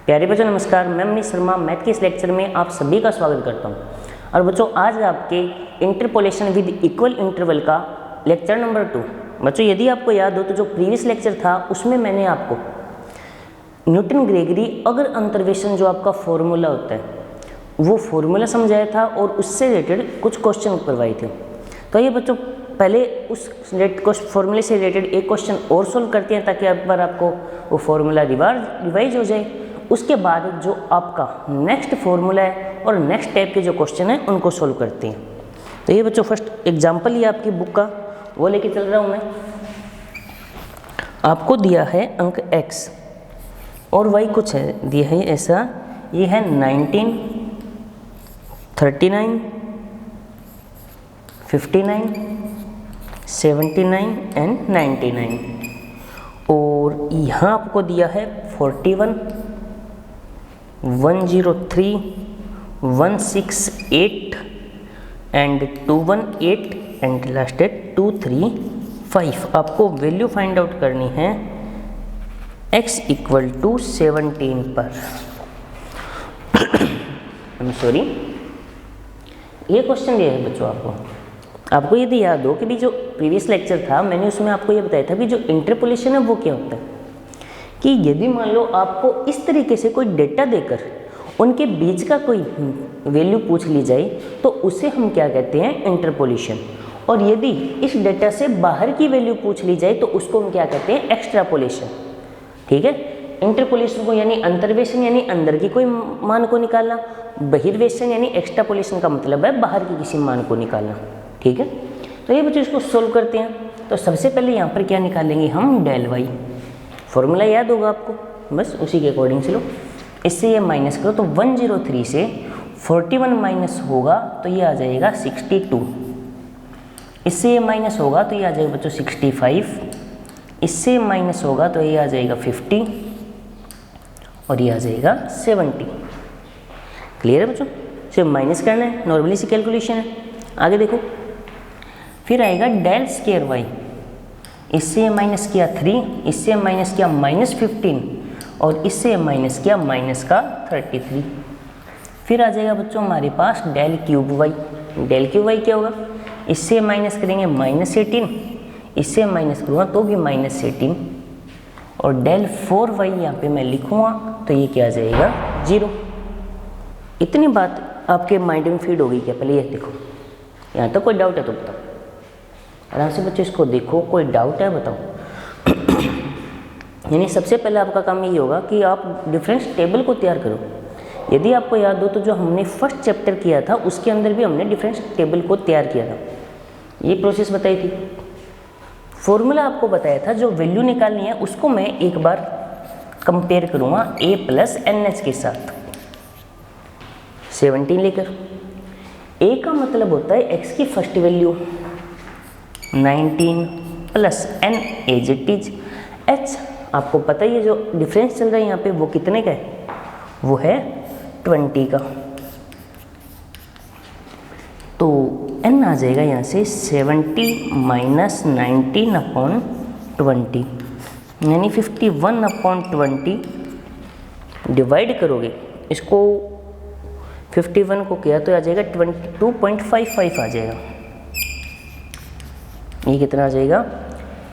प्यारे बच्चों नमस्कार, मैं मनीष शर्मा मैथ के इस लेक्चर में आप सभी का स्वागत करता हूं। और बच्चों आज आपके इंटरपोलेशन विद इक्वल इंटरवल का लेक्चर नंबर 2। बच्चों यदि आपको याद हो तो जो प्रीवियस लेक्चर था उसमें मैंने आपको न्यूटन ग्रेगरी अगर अंतर्वेशन जो आपका फॉर्मूला होता है वो फॉर्मूला समझाया था और उससे रिलेटेड कुछ क्वेश्चन करवाए थे। तो ये बच्चों पहले उस फॉर्मूले से रिलेटेड एक क्वेश्चन और सोल्व करते हैं ताकि एक बार आपको वो फॉर्मूला रिवाइज हो जाए। उसके बाद जो आपका नेक्स्ट फॉर्मूला है और नेक्स्ट टाइप के जो क्वेश्चन है उनको सोल्व करते हैं। तो ये बच्चों फर्स्ट एग्जांपल ही आपकी बुक का वो लेके चल रहा हूँ मैं। आपको दिया है अंक x और y कुछ है दिया है ऐसा, ये है 19, 39, 59, 79 एंड 99 और यहाँ आपको दिया है 41, 103, 168 एंड 218 एंड लास्ट है 235। आपको वैल्यू फाइंड आउट करनी है x इक्वल टू 17 पर। सॉरी, ये क्वेश्चन दिया है बच्चों आपको यदि याद हो कि भी जो प्रीवियस लेक्चर था मैंने उसमें आपको ये बताया था कि जो इंटरपोलेशन है वो क्या होता है कि यदि मान लो आपको इस तरीके से कोई डेटा देकर उनके बीच का कोई वैल्यू पूछ ली जाए तो उसे हम क्या कहते हैं, इंटरपोलेशन। और यदि इस डेटा से बाहर की वैल्यू पूछ ली जाए तो उसको हम क्या कहते हैं, एक्स्ट्रापोलेशन। ठीक है, इंटरपोलेशन को यानी अंतर्वेशन यानी अंदर की कोई मान को निकालना, बहिर्वेशन यानी एक्स्ट्रापोलेशन का मतलब है बाहर की किसी मान को निकालना। ठीक है, तो ये बच्चों इसको सोल्व करते हैं। तो सबसे पहले यहाँ पर क्या निकालेंगे हम, डेल वाई। फॉर्मूला याद होगा आपको, बस उसी के अकॉर्डिंग चलो। इससे ये माइनस करो तो 103 से 41 माइनस होगा तो ये आ जाएगा 62। इससे ये माइनस होगा तो ये आ जाएगा बच्चों 65। इससे माइनस होगा तो ये आ जाएगा 50 और ये आ जाएगा 70। क्लियर है बच्चों, सिर्फ माइनस करना है, नॉर्मली सी कैलकुलेशन है। आगे देखो, फिर आएगा डेल स्क्वायर वाई। इससे माइनस किया 3, इससे माइनस किया -15 और इससे माइनस किया माइनस का 33। फिर आ जाएगा बच्चों हमारे पास del cube y. Del cube y क्या होगा, इससे माइनस करेंगे -18, इससे माइनस करूँगा तो भी -18 और डेल 4 वाई यहाँ पे मैं लिखूँगा तो ये क्या आ जाएगा 0। इतनी बात आपके माइंड में फीड होगी क्या? पहले ये देखो, यहाँ तक कोई डाउट है तो बताओ, आराम से बच्चों इसको देखो, कोई डाउट है बताओ। यानी सबसे पहले आपका काम ये होगा कि आप डिफरेंस टेबल को तैयार करो। यदि आपको याद हो तो जो हमने फर्स्ट चैप्टर किया था उसके अंदर भी हमने डिफरेंस टेबल को तैयार किया था, ये प्रोसेस बताई थी। फॉर्मूला आपको बताया था, जो वैल्यू निकालनी है उसको मैं एक बार कंपेयर करूँगा a प्लस NH के साथ 17 लेकर। a का मतलब होता है x की first value 19 plus n as it is. h आपको पता ही है जो डिफरेंस चल रहा है यहाँ पे वो कितने का है, वो है 20 का। तो n आ जाएगा यहाँ से 70 माइनस 19 अपॉन 20 यानी 51 अपॉन 20। डिवाइड करोगे इसको 51 को किया तो आ जाएगा 22.55 आ जाएगा। ये कितना आ जाएगा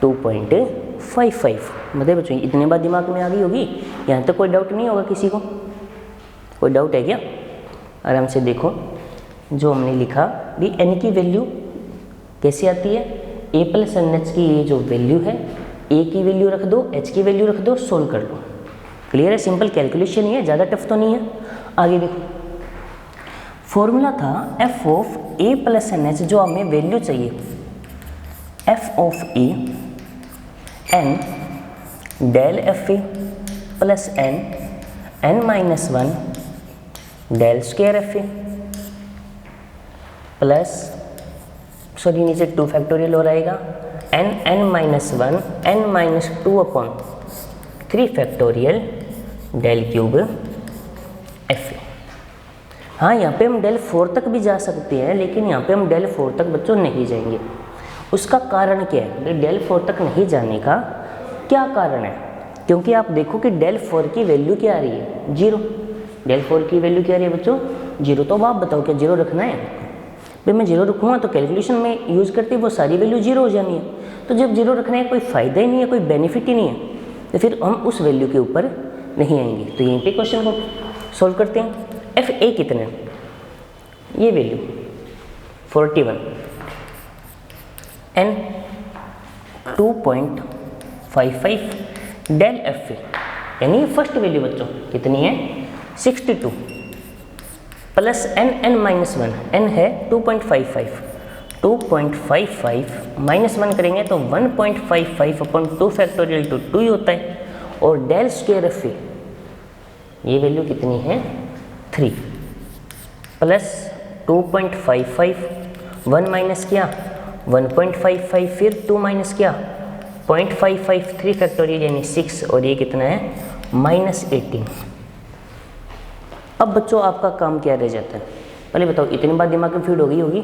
2.55। मतलब बच्चों इतने बात दिमाग में आ गई होगी, यहाँ तक कोई डाउट नहीं होगा किसी को? कोई डाउट है क्या? आराम से देखो, जो हमने लिखा भी n की वैल्यू कैसी आती है, a प्लस NH की ये जो वैल्यू है, a की वैल्यू रख दो, h की वैल्यू रख दो, सोल्व कर लो। क्लियर है, सिंपल कैलकुलेशन ही है, ज़्यादा टफ तो नहीं है। आगे देखो, फॉर्मूला था f of a plus NH, जो हमें वैल्यू चाहिए f of a n del F A plus n minus 1 del square F A plus, sorry नीचे 2 फैक्टोरियल हो रहेगा n minus 1 n minus 2 upon 3 factorial del cube F A. हाँ, यहाँ पे हम डेल 4 तक भी जा सकते हैं, लेकिन यहाँ पे हम डेल 4 तक बच्चों नहीं जाएंगे। उसका कारण क्या है, डेल 4 तक नहीं जाने का क्या कारण है? क्योंकि आप देखो कि डेल 4 की वैल्यू क्या आ रही है, 0। डेल 4 की वैल्यू क्या आ रही है बच्चों, 0। तो अब आप बताओ क्या 0 रखना है? भाई मैं 0 रखूँगा तो कैलकुलेशन में यूज़ करते वो सारी वैल्यू 0 हो जानी है। तो जब 0 रखने का कोई फ़ायदा ही नहीं है, कोई बेनिफिट ही नहीं है, तो फिर हम उस वैल्यू के ऊपर नहीं आएंगे। तो यहीं पे क्वेश्चन को सॉल्व करते हैं। एफ ए कितना है, ये value 41, N 2.55, del F A यानी फर्स्ट वैल्यू बच्चों कितनी है 62, प्लस एन माइनस 1, एन है 2.55, 2.55 माइनस 1 करेंगे तो 1.55 अपॉन 2 फैक्टोरियल टू 2 ही होता है। और डेल स्क्वायर एफ ए ये वैल्यू कितनी है 3, प्लस 2.55, 1 माइनस किया 1.55, फिर 2 माइनस किया 0.55, 3 फैक्टोरियल यानी 6, और ये कितना है -18। अब बच्चों आपका काम क्या रह जाता है, पहले बताओ इतनी बात दिमाग में फीड हो गई होगी,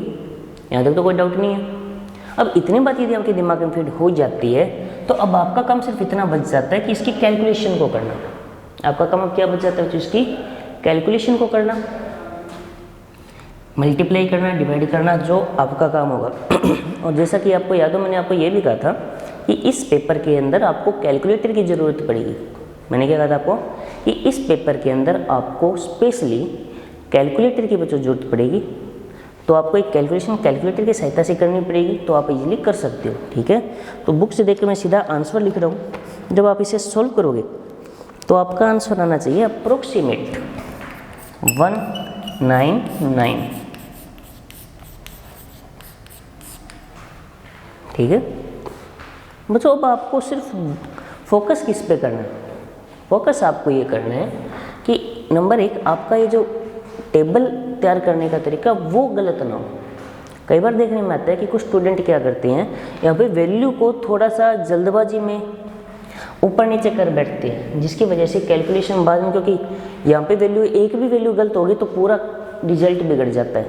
यहाँ तक तो कोई डाउट नहीं है। अब इतनी बात यदि आपके दिमाग में फीड हो जाती है तो अब आपका काम सिर्फ इतना बच जाता है कि इसकी कैलकुलेशन को करना। आपका काम अब क्या बच जाता है, तो इसकी कैलकुलेशन को करना, मल्टीप्लाई करना, डिवाइड करना, जो आपका काम होगा। और जैसा कि आपको याद हो, मैंने आपको ये भी कहा था कि इस पेपर के अंदर आपको कैलकुलेटर की ज़रूरत पड़ेगी। मैंने क्या कहा था आपको कि इस पेपर के अंदर आपको स्पेशली कैलकुलेटर की बच्चों जरूरत पड़ेगी। तो आपको एक कैलकुलेशन कैलकुलेटर की सहायता से करनी पड़ेगी, तो आप इजीली कर सकते हो। ठीक है, तो बुक से देखकर मैं सीधा आंसर लिख रहा हूँ। जब आप इसे सोल्व करोगे तो आपका आंसर आना चाहिए अप्रोक्सीमेट 199। ठीक है बच्चों, अब आपको सिर्फ फोकस किस पे करना है, फोकस आपको ये करना है कि नंबर 1 आपका ये जो टेबल तैयार करने का तरीका वो गलत ना हो। कई बार देखने में आता है कि कुछ स्टूडेंट क्या करते हैं, यहाँ पे वैल्यू को थोड़ा सा जल्दबाजी में ऊपर नीचे कर बैठते हैं, जिसकी वजह से कैलकुलेशन बाद में, क्योंकि यहाँ पे वैल्यू एक भी वैल्यू गलत होगी तो पूरा रिजल्ट बिगड़ जाता है।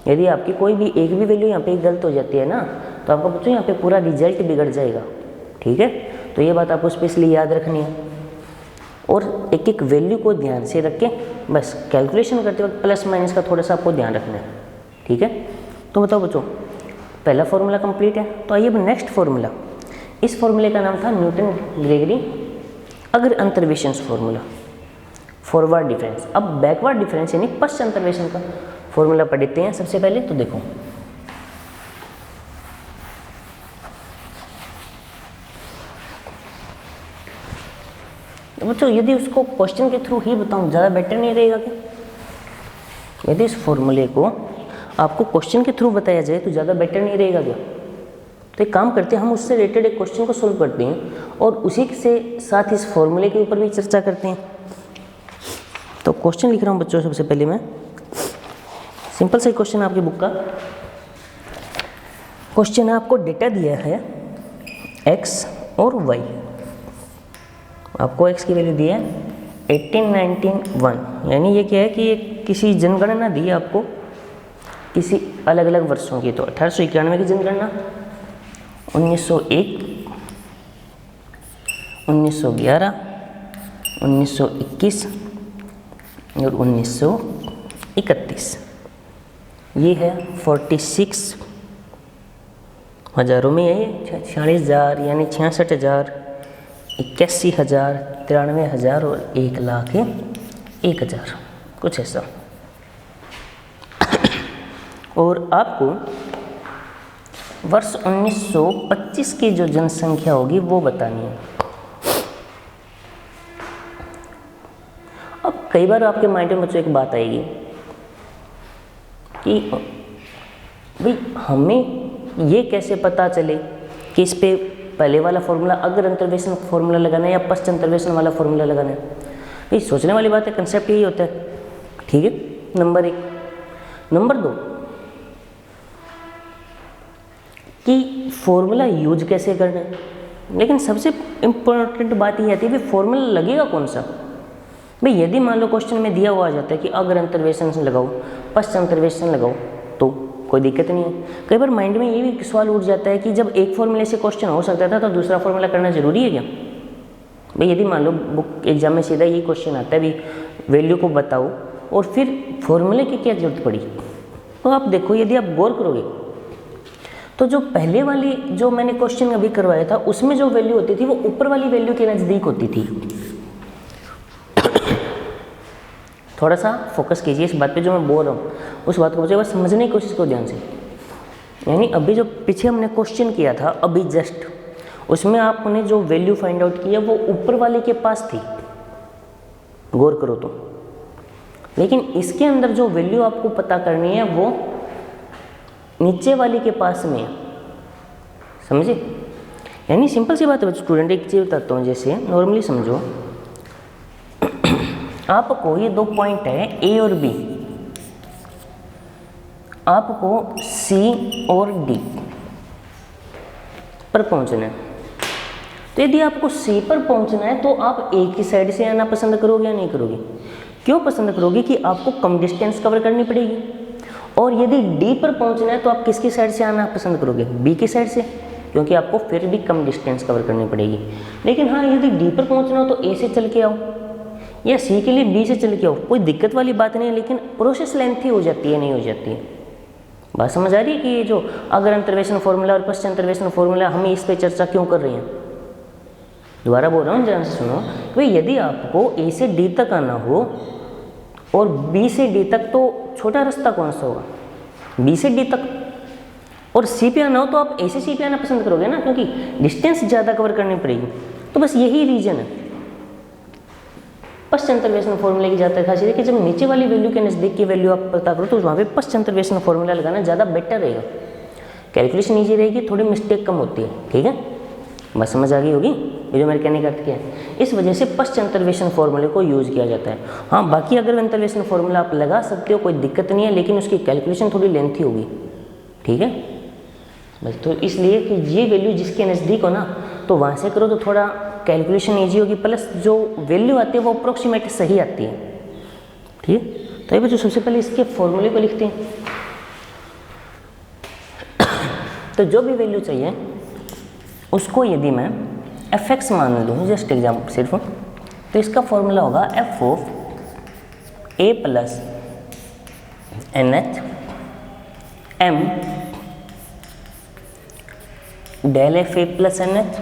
यदि आपकी कोई भी एक भी वैल्यू यहाँ पे गलत हो जाती है ना, तो आपका बच्चों यहाँ पे पूरा रिजल्ट बिगड़ जाएगा। ठीक है, तो ये बात आपको स्पेशली याद रखनी है। और एक एक वैल्यू को ध्यान से रख के बस कैलकुलेशन करते वक्त प्लस माइनस का थोड़ा सा आपको ध्यान रखना है। ठीक है, तो बताओ बच्चों, पहला फॉर्मूला कंप्लीट है। तो आइए अब नेक्स्ट फॉर्मूला, इस फॉर्मूले का नाम था न्यूटन ग्रेगरी अग्र अंतर्वेशन फॉर्मूला, फॉरवर्ड डिफरेंस। अब बैकवर्ड डिफरेंस यानी पश्च अंतर्वेशन का फॉर्मूला पढ़ते हैं सबसे पहले। तो देखो बच्चों, यदि उसको क्वेश्चन के थ्रू ही बताऊं ज़्यादा बेटर नहीं रहेगा क्या? यदि इस फॉर्मूले को आपको क्वेश्चन के थ्रू बताया जाए तो ज़्यादा बेटर नहीं रहेगा क्या? तो एक काम करते हैं, हम उससे रिलेटेड एक क्वेश्चन को सोल्व करते हैं और उसी से साथ इस फॉर्मूले के ऊपर भी चर्चा करते हैं। तो क्वेश्चन लिख रहा हूँ बच्चों, सबसे पहले मैं सिंपल सा क्वेश्चन आपकी बुक का क्वेश्चन है। आपको डेटा दिया है x और y, आपको x की वैल्यू दी है 1891, यानी ये क्या है कि ये किसी जनगणना दी है आपको किसी अलग अलग वर्षों की। तो 1891 की जनगणना, 1901, 1911, 1921 और 1931। ये है 46 हज़ारों में है, 46,000 यानी 66,000, 81,000, 93,000 और 1,01,000 कुछ ऐसा। और आपको वर्ष 1925 की जो जनसंख्या होगी वो बतानी है। अब कई बार आपके माइंड में बच्चों एक बात आएगी कि भाई हमें ये कैसे पता चले कि इस पे पहले वाला फॉर्मूला अग्र अंतर्वेशन फॉर्मूला लगाना है या पश्च अंतर्वेशन वाला फॉर्मूला लगाना है। भाई सोचने वाली बात है, कंसेप्ट यही होता है। ठीक है, नंबर 1। नंबर 2 कि फॉर्मूला यूज कैसे करना है। लेकिन सबसे इम्पोर्टेंट बात ये आती है कि फॉर्मूला लगेगा कौन सा। भाई यदि मान लो क्वेश्चन में दिया हुआ आ जाता है कि अग्र अंतर्वेशन से लगाओ, पश्च अंतर्वेशन लगाओ, तो कोई दिक्कत नहीं है। कई बार माइंड में ये भी सवाल उठ जाता है कि जब एक फॉर्मूले से क्वेश्चन हो सकता था तो दूसरा फॉर्मूला करना जरूरी है क्या? भाई यदि मान लो बुक एग्जाम में सीधा यही क्वेश्चन आता है भी वैल्यू को बताओ और फिर फॉर्मूले की क्या जरूरत पड़ी, तो आप देखो यदि आप गौर करोगे तो जो पहले वाली जो मैंने क्वेश्चन अभी करवाया था उसमें जो वैल्यू होती थी वो ऊपर वाली वैल्यू के नज़दीक होती थी। थोड़ा सा फोकस कीजिए इस बात पे जो मैं बोल रहा हूँ, उस बात को बस समझने की कोशिश करो ध्यान से। यानी अभी जो पीछे हमने क्वेश्चन किया था अभी जस्ट, उसमें आपने जो वैल्यू फाइंड आउट किया वो ऊपर वाले के पास थी, गौर करो तो। लेकिन इसके अंदर जो वैल्यू आपको पता करनी है वो नीचे वाली के पास में है, समझे। यानी सिंपल सी बात है स्टूडेंट, एक चीज़ बताता हूँ, जैसे नॉर्मली समझो आपको ये दो पॉइंट है ए और बी, आपको सी और डी पर पहुंचना है। तो यदि आपको सी पर पहुंचना है तो आप ए की साइड से आना पसंद करोगे या नहीं करोगे? क्यों पसंद करोगे कि आपको कम डिस्टेंस कवर करनी पड़ेगी। और यदि डी पर पहुंचना है तो आप किसकी साइड से आना पसंद करोगे? बी की साइड से, क्योंकि आपको फिर भी कम डिस्टेंस कवर करनी पड़ेगी। लेकिन हाँ, यदि डी पर पहुंचना हो तो ए से चल के आओ या सी के लिए बी से चल के आओ, कोई दिक्कत वाली बात नहीं है। लेकिन प्रोसेस लेंथी हो जाती है, नहीं हो जाती है। बात समझ आ रही है कि ये जो अगर अंतर्वेशन फॉर्मूला और पश्च अंतर्वेशन फॉर्मूला, हम इस पे चर्चा क्यों कर रहे हैं? दोबारा बोल रहा हूँ, ध्यान से सुनो कि भाई यदि आपको ए से डी तक आना हो और बी से डी तक, तो छोटा रास्ता कौन सा होगा? बी से डी तक। और सी पे आना हो तो आप ए से सी पे आना पसंद करोगे ना, क्योंकि डिस्टेंस ज़्यादा कवर करनी पड़ेगी। तो बस यही रीजन है। पश्च अंतर्वेशन फॉर्मूले की जाता है खासियत है कि जब नीचे वाली वैल्यू के नज़दीक की वैल्यू आप पता करो तो वहाँ पे पश्च अंतर्वेशन फॉर्मूला लगाना ज़्यादा बेटर रहेगा। कैलकुलेशन ईजी रहेगी, थोड़ी मिस्टेक कम होती है। ठीक है, बस समझ आ गई होगी ये जो मेरे कहने का अर्थ क्या है। इस वजह से पश्च अंतर्वेशन फॉर्मूले को यूज़ किया जाता है। हाँ, बाकी अगर अंतर्वेशन फॉर्मूला आप लगा सकते हो, कोई दिक्कत नहीं है, लेकिन उसकी कैलकुलेशन थोड़ी लेंथी होगी। ठीक है, बस तो इसलिए कि ये वैल्यू जिसके नज़दीक हो ना तो वहाँ से करो तो थोड़ा कैलकुलेशन ईजी होगी, प्लस जो वैल्यू आती है वो अप्रोक्सीमेट सही आती है। ठीक है, तो ये बच्चों सबसे पहले इसके फॉर्मूले को लिखते हैं। तो जो भी वैल्यू चाहिए उसको यदि मैं fx मान लूँ, जस्ट एग्जाम्पल सिर्फ, तो इसका फॉर्मूला होगा f of a plus NH m del F A plus NH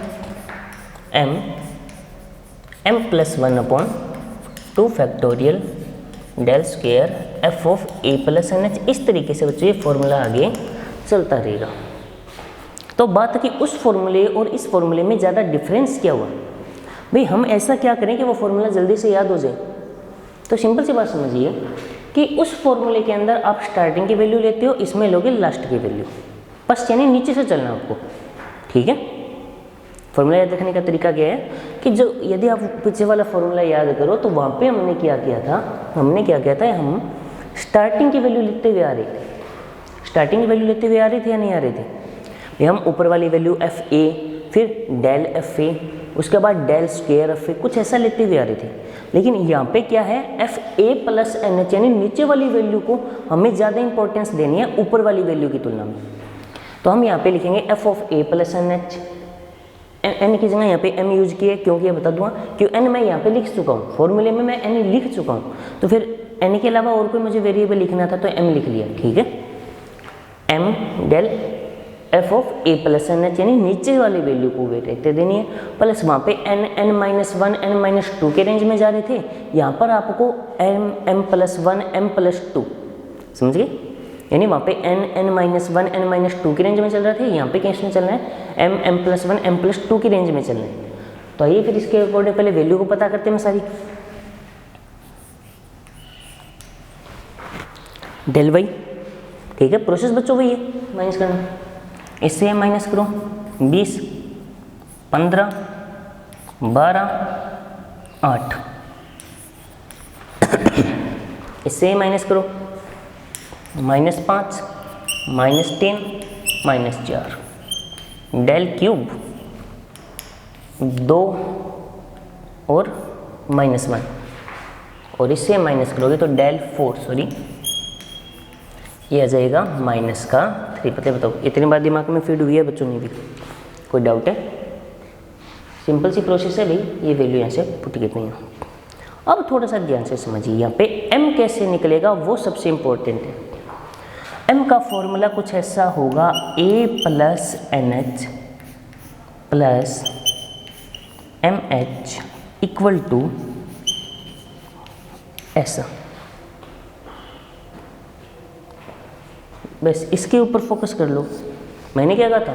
m m plus 1 upon 2 factorial del square f of a plus NH। इस तरीके से बच्चों ये फॉर्मूला आगे चलता रहेगा। तो बात कि उस फॉर्मूले और इस फॉर्मूले में ज़्यादा डिफरेंस क्या हुआ? भाई हम ऐसा क्या करें कि वो फॉर्मूला जल्दी से याद हो जाए? तो सिंपल सी बात समझिए कि उस फॉर्मूले के अंदर आप स्टार्टिंग की वैल्यू लेते हो, इसमें लोगे लास्ट की वैल्यू, बस यानी नीचे से चलना आपको। ठीक है, फॉर्मूला याद रखने का तरीका क्या है कि जो यदि आप पीछे वाला फॉर्मूला याद करो तो वहाँ पे हमने क्या किया था, हम स्टार्टिंग की वैल्यू लेते हुए आ रहे थे। स्टार्टिंग की वैल्यू लेते हुए आ रहे थे या नहीं आ रहे थे? हम ऊपर वाली वैल्यू एफ ए, फिर डेल एफ ए, उसके बाद डेल स्क्वायर एफ ए, कुछ ऐसा लेते हुए आ रहे थे। लेकिन यहाँ पे क्या है, F A plus N H, यानी नीचे वाली वैल्यू को हमें ज़्यादा इंपॉर्टेंस देनी है ऊपर वाली वैल्यू की तुलना में। तो हम यहाँ पे लिखेंगे F of A plus N H, N की जगह यहाँ पे एम यूज किए, क्योंकि ये बता दूँगा क्यों एन मैं यहाँ पे लिख चुका हूँ, फॉर्मूले में मैं एन लिख चुका हूँ, तो फिर एन के अलावा और कोई मुझे वेरिएबल लिखना था तो एम लिख लिया। ठीक है, M del F of A plus N H, यानी नीचे वाली वैल्यू को वेट रहते देनी है, प्लस वहाँ पे N N minus 1 N minus 2 के रेंज में जा रहे थे, यहाँ पर आपको M M plus 1 M plus 2, समझ गए? यानी वहाँ पे N N minus 1 N minus 2 की रेंज में चल रहे थे, यहाँ पे कैसे चल रहा है M M plus 1 M plus 2 की रेंज में चल रहे हैं। तो आइए फिर इसके अकॉर्डिंग पहले वैल्यू को पता करते हैं सारी। डेल वाई, ठीक है, प्रोसेस बच्चों वही है, माइनस करना, इससे माइनस करो 20 15 12 8, इससे माइनस करो -5 -10 -4, डेल क्यूब 2 और -1, और इससे माइनस करोगे तो डेल 4 ये आ जाएगा माइनस का 3। पता बताओ इतनी बात दिमाग में फिट हुई है बच्चों ने भी? कोई डाउट है? सिंपल सी प्रोसेस है भाई, ये वैल्यू यहाँ से पुट करनी है। अब थोड़ा सा ध्यान से समझिए, यहाँ पे m कैसे निकलेगा वो सबसे इम्पोर्टेंट है। m का फॉर्मूला कुछ ऐसा होगा, a plus NH plus MH equal to ऐसा। बस इसके ऊपर फोकस कर लो। मैंने क्या कहा था,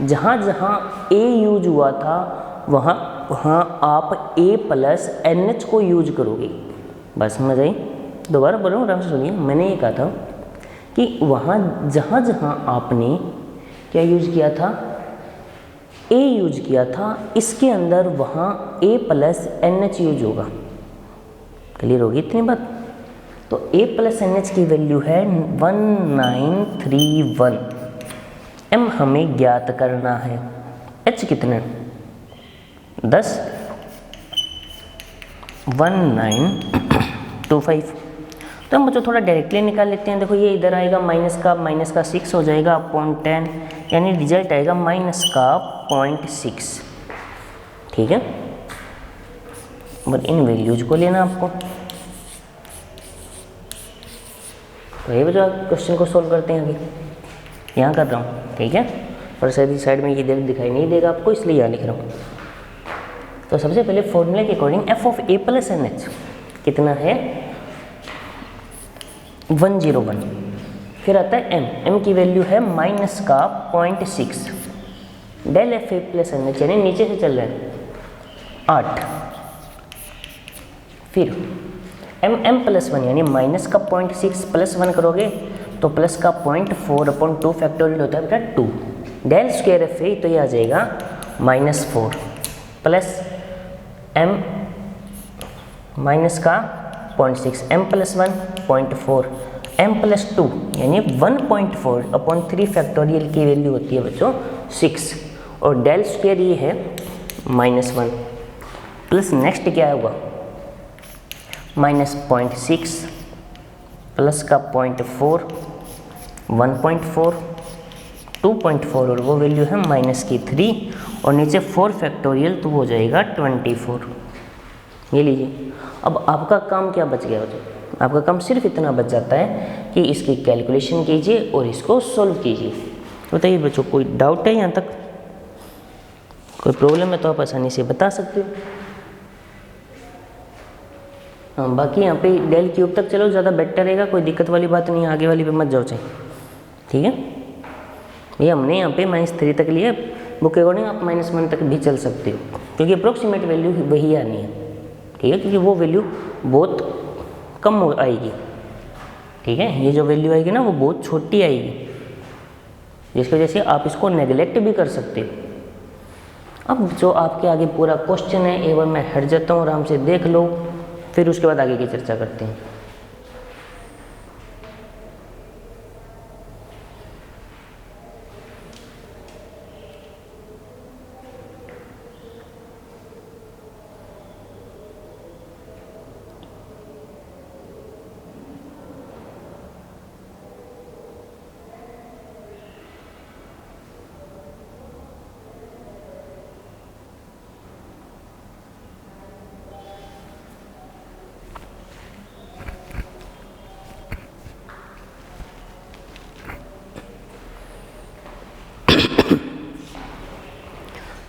जहाँ जहाँ a यूज हुआ था वहाँ वहाँ आप a प्लस NH को यूज करोगे। बस समझ आई? दोबारा बोल रहा हूँ, आराम से सुनिए। मैंने ये कहा था कि वहाँ जहाँ जहाँ आपने क्या यूज किया था, a यूज किया था, इसके अंदर वहाँ a प्लस NH यूज होगा। क्लियर होगी इतनी बात? तो a प्लस NH की वैल्यू है 1931। m हमें ज्ञात करना है, h कितने 10 1925। तो हम बच्चों थोड़ा डायरेक्टली निकाल लेते हैं। देखो ये इधर आएगा माइनस का 6 हो जाएगा अपॉन 10, यानी रिजल्ट आएगा माइनस का 0.6। ठीक है, बट इन वैल्यूज को लेना आपको। तो ये बच्चों क्वेश्चन को सोल्व करते हैं। अभी यहाँ कर रहा हूँ, ठीक है, और साइड में ये दिखाई नहीं देगा आपको, इसलिए यहाँ लिख रहा हूँ। तो सबसे पहले फॉर्मूले के according f of a plus NH कितना है 101। फिर आता है m की वैल्यू है माइनस का 0.6। Del F A plus NH यानी नीचे से चल रहा है 8। फिर m प्लस 1 यानी माइनस का 0.6 प्लस 1 करोगे तो प्लस का 0.4 अपॉन 2 फैक्टोरियल होता है बेटा 2। डेल स्क्वायर एफ ए तो ये आ जाएगा -4 प्लस m माइनस का 0.6, m प्लस 1 0.4, m प्लस 2 यानी 1.4 अपॉन 3 फैक्टोरियल की वैल्यू होती है बच्चों 6, और डेल स्क्वायर ये है -1 प्लस नेक्स्ट क्या होगा -0.6 प्लस का 0.4 1.4 2.4 और वो वैल्यू है -3 और नीचे 4 फैक्टोरियल तो वो हो जाएगा 24। ये लीजिए। अब आपका काम क्या बच गया बच्चों? आपका काम सिर्फ इतना बच जाता है कि इसकी कैलकुलेशन कीजिए और इसको सॉल्व कीजिए। बताइए बच्चों, कोई डाउट है यहाँ तक? कोई प्रॉब्लम है तो आप आसानी से बता सकते हो। हाँ, बाकी यहाँ पे डेल क्यूब तक चलो ज़्यादा बेटर रहेगा, कोई दिक्कत वाली बात नहीं है, आगे वाली पे मत जाओ चाहिए। ठीक है भैया, हमने यहाँ पे -3 तक लिया, बुक के अकॉर्डिंग आप -1 तक भी चल सकते हो क्योंकि अप्रोक्सीमेट वैल्यू वही आनी है। ठीक है, क्योंकि वो वैल्यू बहुत कम आएगी। ठीक है, ये जो वैल्यू आएगी ना वो बहुत छोटी आएगी, जिसकी वजह से आप इसको नेगलेक्ट भी कर सकते हो। अब जो आपके आगे पूरा क्वेश्चन है एक बार मैं हट जाता हूँ, आराम से देख लो, फिर उसके बाद आगे की चर्चा करते हैं।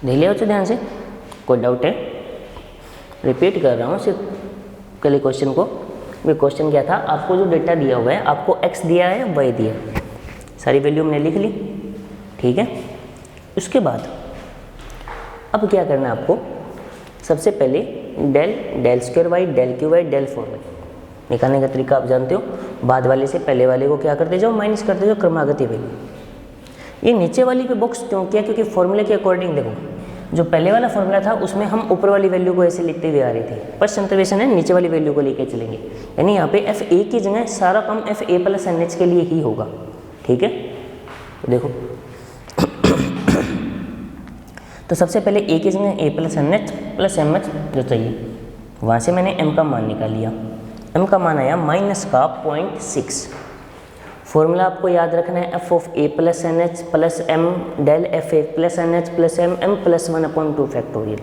देख लिया बच्चों ध्यान से? कोई डाउट है? रिपीट कर रहा हूँ सिर्फ कल क्वेश्चन को। ये क्वेश्चन क्या था, आपको जो डेटा दिया हुआ है, आपको x दिया है y दिया है, सारी वैल्यू हमने लिख ली। ठीक है, उसके बाद अब क्या करना है आपको, सबसे पहले del square Y, del cube Y, del 4y निकालने का तरीका आप जानते हो। बाद वाले से पहले वाले को क्या करते जाओ, माइनस करते जाओ क्रमागति वैल्यू। ये नीचे वाली पे बॉक्स क्यों किया, क्योंकि फॉर्मूले के अकॉर्डिंग देखो, जो पहले वाला फॉर्मूला था उसमें हम ऊपर वाली वैल्यू को ऐसे लिखते हुए आ रहे थे, पर संतवेशन है नीचे वाली वैल्यू को लेके चलेंगे, यानी यहाँ पे एफ ए की जगह सारा काम F A plus N H के लिए ही होगा। ठीक है, तो देखो तो सबसे पहले ए की जगह A plus N H plus M H जो चाहिए, वहाँ से मैंने एम का मान निकाल लिया। एम का मान आया माइनस का 0.6। फॉर्मूला आपको याद रखना है, F of A plus N H plus M del F A plus N H plus M plus 1 upon 2 factorial.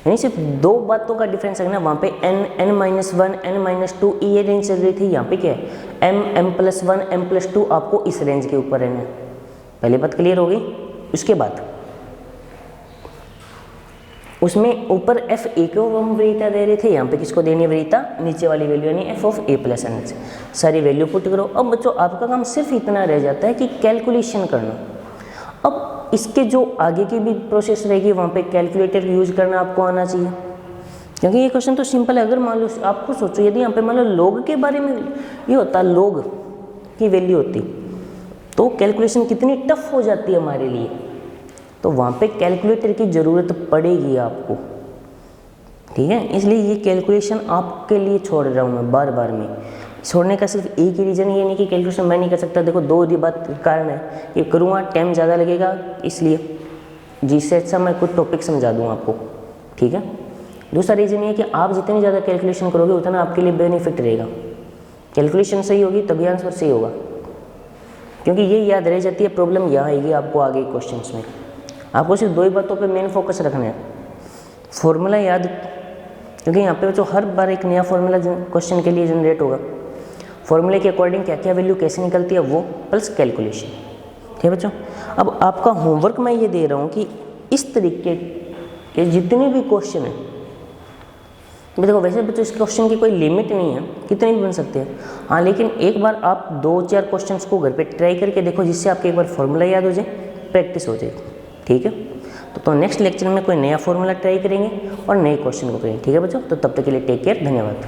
यानी सिर्फ दो बातों का डिफरेंस है ना, वहाँ पे n-1 n-2 ये रेंज चल रही थी, यहाँ पे क्या है m+1 m+2 आपको इस रेंज के ऊपर रहना है। पहली बात क्लियर हो गई। उसके बाद उसमें ऊपर f(a) को हम वरीयता दे रहे थे, यहाँ पे किसको देनी है वरीयता, नीचे वाली वैल्यू यानी f(a+n)। सारी वैल्यू पुट करो। अब बच्चों आपका काम सिर्फ इतना रह जाता है कि कैलकुलेशन करना। अब इसके जो आगे की भी प्रोसेस रहेगी वहाँ पे कैलकुलेटर यूज करना आपको आना चाहिए, क्योंकि ये क्वेश्चन तो सिंपल है। अगर मान लो आपको सोचो यदि यहाँ पे मान लो log के बारे में ये होता, log की वैल्यू होती, तो कैलकुलेशन कितनी टफ हो जाती है हमारे लिए। तो वहाँ पे कैलकुलेटर की ज़रूरत पड़ेगी आपको, ठीक है। इसलिए ये कैलकुलेशन आपके लिए छोड़ रहा हूँ मैं बार बार में। छोड़ने का सिर्फ एक ही रीज़न ये नहीं कि कैलकुलेशन मैं नहीं कर सकता। देखो दो ही बात कारण है कि करूँगा टाइम ज़्यादा लगेगा, इसलिए जिससे अच्छा मैं कुछ टॉपिक समझा दूँ आपको, ठीक है। दूसरा रीज़न ये है कि आप जितनी ज़्यादा कैलकुलेशन करोगे उतना आपके लिए बेनिफिट रहेगा। कैलकुलेशन सही होगी तभी आंसर सही होगा, क्योंकि ये याद रह जाती है। प्रॉब्लम यहाँ आएगी आपको आगे क्वेश्चन में। आपको सिर्फ दो ही बातों पे मेन फोकस रखना है, फॉर्मूला याद, क्योंकि यहाँ पे बच्चों हर बार एक नया फॉर्मूला क्वेश्चन के लिए जनरेट होगा। फॉर्मूले के अकॉर्डिंग क्या क्या वैल्यू कैसे निकलती है वो, प्लस कैलकुलेशन, ठीक है बच्चों। अब आपका होमवर्क मैं ये दे रहा हूँ कि इस तरीके के जितने भी क्वेश्चन हैं, देखो वैसे बच्चों इस क्वेश्चन की कोई लिमिट नहीं है, कितने भी बन सकते हैं। हाँ लेकिन एक बार आप 2-4 क्वेश्चंस को घर पे ट्राई करके देखो, जिससे आपके एक बार फॉर्मूला याद हो जाए, प्रैक्टिस हो जाएगी, ठीक है। तो नेक्स्ट लेक्चर में कोई नया फॉर्मूला ट्राई करेंगे और नए क्वेश्चन को करेंगे, ठीक है बच्चों। तो तब तक के लिए टेक केयर, धन्यवाद।